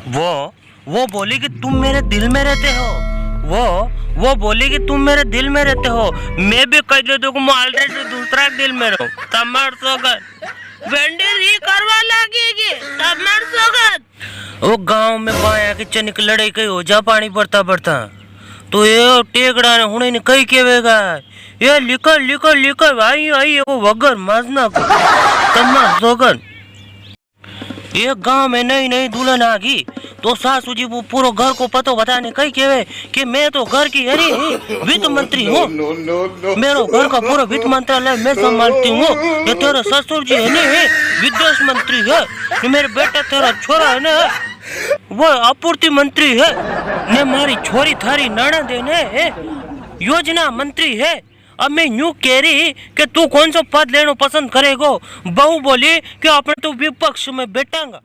वो बोली कि तुम मेरे दिल में रहते हो। वो बोली कि तुम मेरे दिल में रहते हो। मैं भी कह देता हूँ ऑलरेडी दूसरा दिल में रहूं। तमर सोगन वेंडी करवा लगेगी तमर सोगन। वो गांव में बाया कि चनिक लड़ाई कई हो जा पानी पड़ता तो ये टेकड़ा ने हुने ने कई केवेगा ये लिखल भाई आई वो वगर मजना को तमर सोगन। ये गांव में नई दुल्हन आ गई तो सासू जी वो पूरा घर को पतो बताने कही केवे कि मैं तो घर की अरे वित्त मंत्री हूँ। मेरा घर का पूरा वित्त मंत्रालय मैं संभालती हूँ। ये तेरा ससुर जी है नहीं विदेश मंत्री है। ये मेरे बेटा तेरा छोरा है ना वो आपूर्ति मंत्री है। ने मारी छोरी थारी नाना देने है योजना मंत्री है। अब मैं यूं कह रही कि तू कौन सा पद लेना पसंद करेगो। बहू बोली कि अपने तो विपक्ष में बैठांगा।